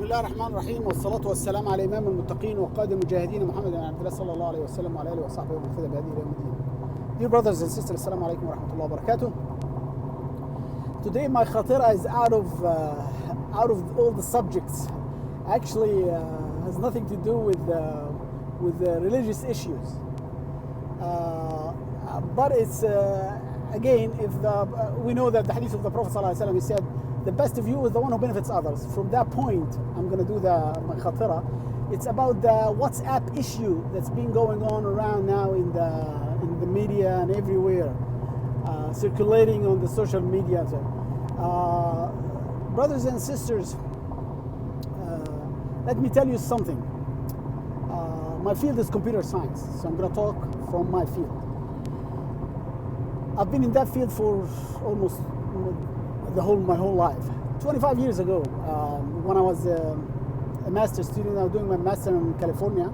بسم الله الرحمن الرحيم والصلاة والسلام على إمام المتقين وقائد المجاهدين محمد بن عبد الله صلى الله عليه وسلم وعلى آله وصحبه ومن اهتدى بهديه إلى يوم الدين. Dear brothers and sisters, السلام عليكم ورحمة الله وبركاته. Today my khatira is out of all the subjects. Actually, has nothing to do with religious issues. But it's again, if we know that the hadith of the Prophet ﷺ, he said, the best of you is the one who benefits others. From that point, I'm going to do my khatira. It's about the WhatsApp issue that's been going on around now in the media and everywhere, circulating on the social media. Brothers and sisters, let me tell you something. My field is computer science, so I'm going to talk from my field. I've been in that field for almost my whole life. 25 years ago, when I was a master's student, I was doing my master in California.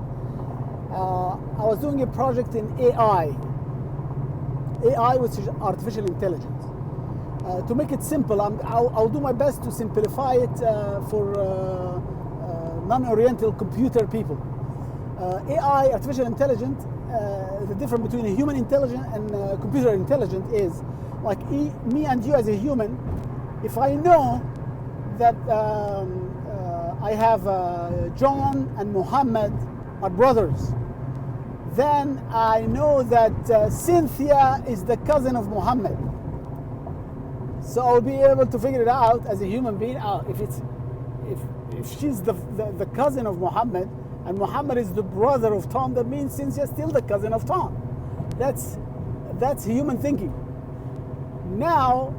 I was doing a project in AI, which is artificial intelligence. To make it simple, I'll do my best to simplify it for non-oriental computer people. AI, artificial intelligence, the difference between a human intelligence and computer intelligence is, like me and you as a human, if I know that I have John and Muhammad are brothers, then I know that Cynthia is the cousin of Muhammad. So I'll be able to figure it out as a human being. If she's the cousin of Muhammad and Muhammad is the brother of Tom, that means Cynthia is still the cousin of Tom. That's human thinking. Now,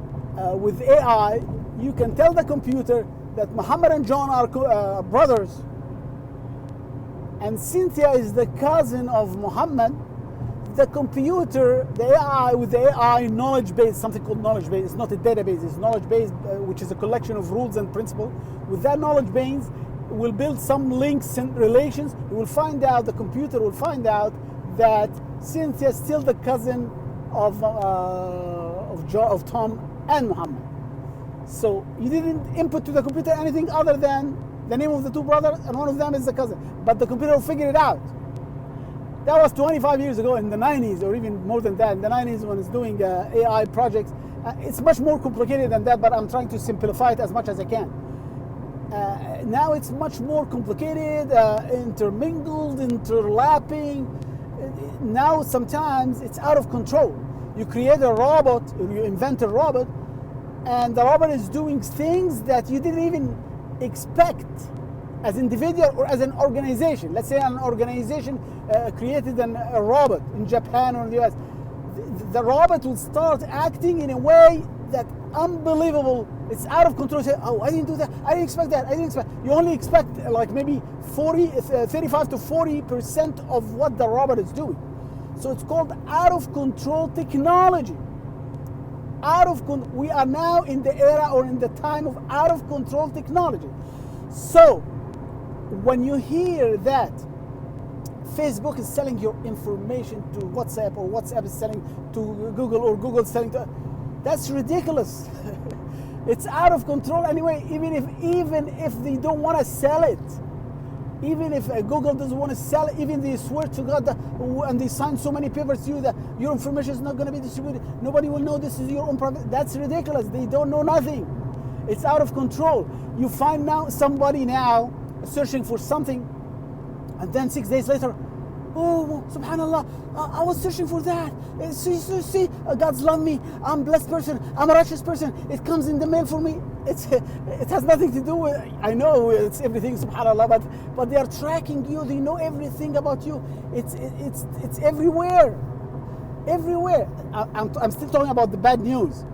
with AI, you can tell the computer that Muhammad and John are brothers, and Cynthia is the cousin of Muhammad. The computer, the AI, with the AI knowledge base, something called knowledge base, it's not a database, it's knowledge base, which is a collection of rules and principles. With that knowledge base, it will build some links and relations. It will find out, the computer will find out that Cynthia is still the cousin of Tom and Muhammad. So you didn't input to the computer anything other than the name of the two brothers, and one of them is the cousin. But the computer will figure it out. That was 25 years ago in the 90s, or even more than that. In the 90s, when it's doing AI projects, it's much more complicated than that, but I'm trying to simplify it as much as I can. Now it's much more complicated, intermingled, interlapping. Now sometimes it's out of control. You create a robot, or you invent a robot, and the robot is doing things that you didn't even expect as individual or as an organization. Let's say an organization created a robot in Japan or in the US. The robot will start acting in a way that unbelievable. It's out of control. You say, oh, I didn't do that. I didn't expect that. I didn't expect. You only expect like maybe 35 to 40% of what the robot is doing. So it's called out of control technology. We are now in the era or in the time of out of control technology. So when you hear that Facebook is selling your information to WhatsApp, or WhatsApp is selling to Google, or Google is selling to, that's ridiculous. It's out of control anyway. Even if they don't want to sell it, even if Google doesn't want to sell it, even they swear to God and they sign so many papers to you that your information is not going to be distributed, nobody will know this is your own private. That's ridiculous. They don't know nothing. It's out of control. You find now somebody now searching for something, and then 6 days later, oh, subhanallah, I was searching for that. See, God's love me. I'm a blessed person. I'm a righteous person. It comes in the mail for me. It has nothing to do with, I know it's everything, subhanallah, but they are tracking you. They know everything about you. It's everywhere. Everywhere. I'm still talking about the bad news,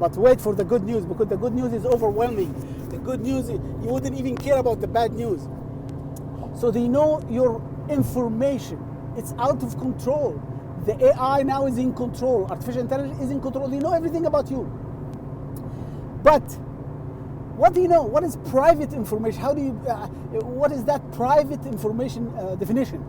but wait for the good news, because the good news is overwhelming. The good news, you wouldn't even care about the bad news. So they know your information. It's out of control. The AI now is in control. Artificial intelligence is in control. They know everything about you. But what do you know? What is private information? How do you? What is that private information definition?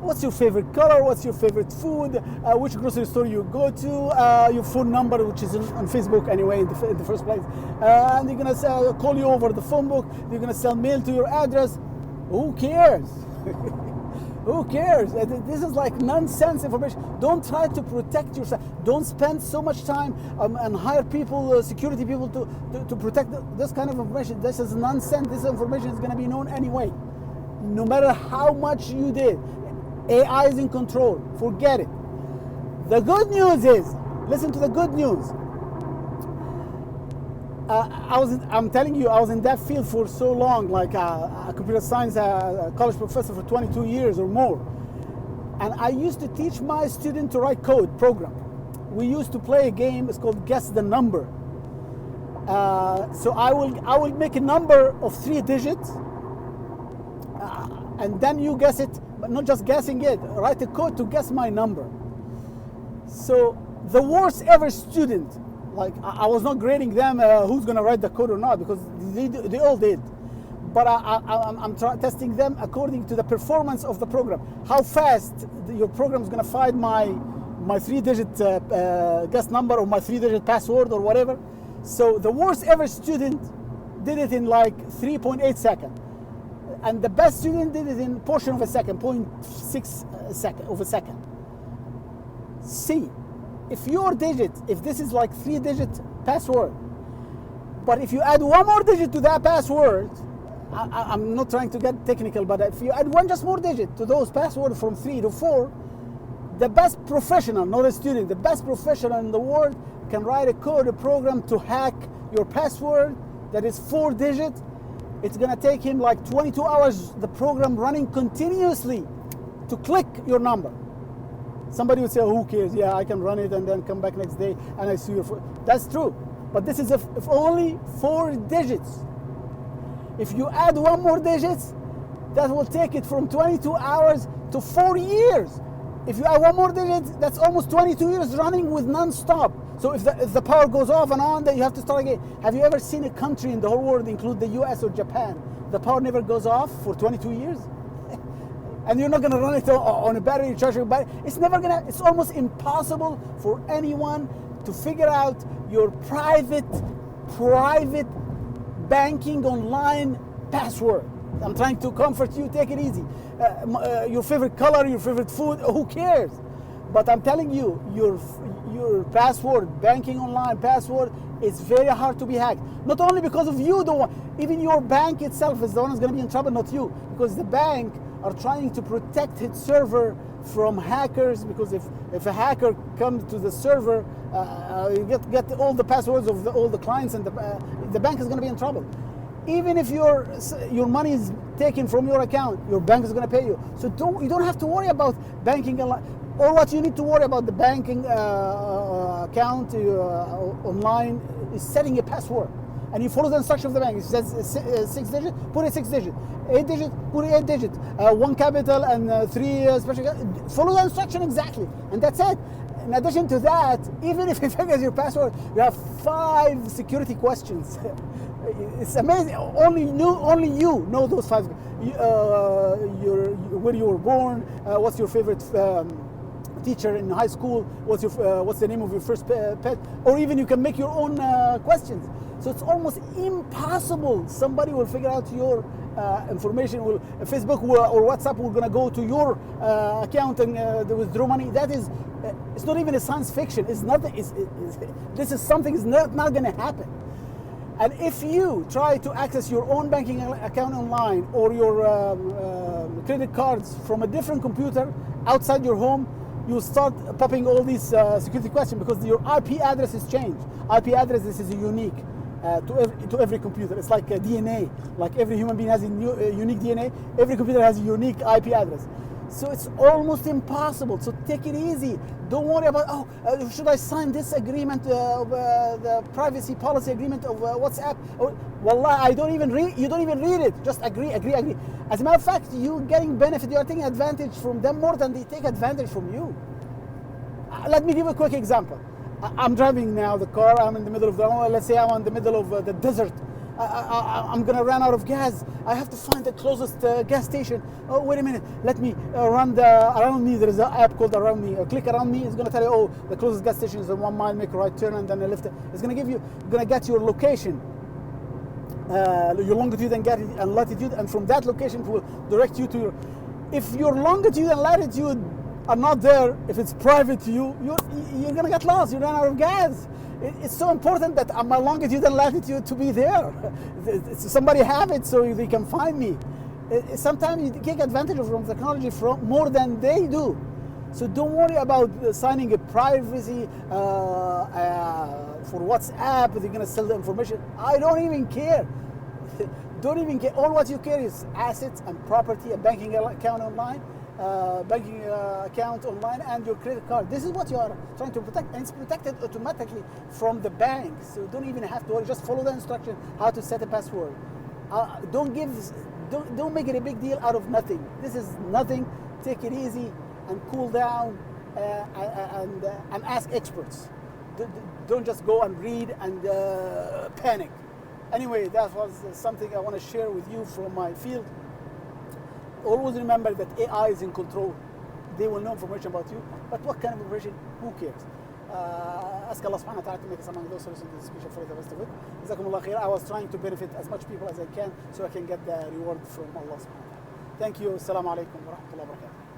What's your favorite color? What's your favorite food? Which grocery store you go to? Your phone number, which is on Facebook anyway in the first place. And they're gonna call you over the phone book. They're gonna sell mail to your address. Who cares? Who cares? This is like nonsense information. Don't try to protect yourself. Don't spend so much time and hire people, security people to protect this kind of information. This is nonsense. This information is gonna be known anyway. No matter how much you did. AI is in control. Forget it. The good news is, listen to the good news. I'm telling you, I was in that field for so long, like a computer science college professor for 22 years or more. And I used to teach my students to write code, program. We used to play a game, it's called Guess the Number. So I will make a number of 3 digits, and then you guess it, but not just guessing it, write a code to guess my number. So the worst ever student, like I was not grading them who's gonna write the code or not, because they all did. But I'm testing them according to the performance of the program. How fast your program is gonna find my 3-digit guess number or my 3-digit password or whatever. So the worst ever student did it in like 3.8 seconds. And the best student did it in a portion of a second, 0.6 of a second. See, if your digit, if this is like 3-digit password, but if you add 1 more digit to that password, I'm not trying to get technical, but if you add 1 just more digit to those passwords from 3 to 4, the best professional, not a student, the best professional in the world can write a code, a program to hack your password that is 4 digits. It's gonna take him like 22 hours, the program running continuously, to click your number. Somebody would say, oh, who cares? Yeah, I can run it and then come back next day and I see your phone. That's true. But this is if only 4 digits. If you add 1 more digit, that will take it from 22 hours to 4 years. If you add 1 more digit, that's almost 22 years running with non-stop. So if the power goes off and on, then you have to start again. Have you ever seen a country in the whole world, include the US or Japan, the power never goes off for 22 years? And you're not gonna run it on a battery, charge your battery. It's almost impossible for anyone to figure out your private banking online password. I'm trying to comfort you, take it easy. Your favorite color, your favorite food, who cares? But I'm telling you, your password, banking online password, is very hard to be hacked. Not only because of you, even your bank itself is the one who's going to be in trouble, not you. Because the bank are trying to protect its server from hackers, because if a hacker comes to the server, you get all the passwords of all the clients, and the bank is going to be in trouble. Even if your money is taken from your account, your bank is going to pay you. So you don't have to worry about banking online. All what you need to worry about the banking account online is setting a password. And you follow the instruction of the bank. It says 6 digit, put a 6 digit. 8 digit, put 8 digit. 1 capital and 3 special. Follow the instruction exactly. And that's it. In addition to that, even if you figure your password, you have 5 security questions. It's amazing. Only you know those 5. Where you were born, what's your favorite teacher in high school, what's the name of your first pet, or even you can make your own questions. So it's almost impossible somebody will figure out your information. Facebook or WhatsApp will gonna go to your account and withdraw money. That is, it's not even a science fiction. It's nothing. This is something is not gonna happen. And if you try to access your own banking account online or your credit cards from a different computer outside your home, you start popping all these security questions, because your IP address is changed. IP address is unique to every computer. It's like a DNA. Like every human being has a unique DNA. Every computer has a unique IP address. So it's almost impossible. So take it easy. Don't worry about, should I sign this agreement, the privacy policy agreement of WhatsApp? Wallah, you don't even read it. Just agree. As a matter of fact, you're getting benefit. You're taking advantage from them more than they take advantage from you. Let me give a quick example. I'm driving now the car. I'm in the middle of let's say I'm in the middle of the desert, I'm gonna run out of gas. I have to find the closest gas station. Oh, wait a minute. Let me run the Around Me. There is an app called Around Me. Click Around Me. It's gonna tell you, oh, the closest gas station is a 1 mile. Make a right turn and then a left. It's gonna get your location, your longitude and latitude, and from that location it will direct you to your. If your longitude and latitude are not there, if it's private to you, you're gonna get lost. You run out of gas. It's so important that my longitude and latitude to be there. Somebody have it so they can find me. Sometimes you take advantage of technology more than they do. So don't worry about signing a privacy for WhatsApp. They're gonna sell the information. I don't even care. Don't even care. All what you care is assets and property, a banking account online. And your credit card. This is what you are trying to protect, and it's protected automatically from the bank. So don't even have to worry. Just follow the instruction how to set a password. Don't make it a big deal out of nothing. This is nothing. Take it easy and cool down and ask experts. Don't just go and read and panic. Anyway, that was something I want to share with you from my field. Always remember that AI is in control. They will know information about you, but what kind of information? Who cares? Ask Allah subhanahu wa ta'ala to make us among those who this speech for the rest of it. Jazakumullah khair. I was trying to benefit as much people as I can so I can get the reward from Allah subhanahu wa ta'ala. Thank you. Assalamu alaikum wa rahmatullahi wa barakatuh.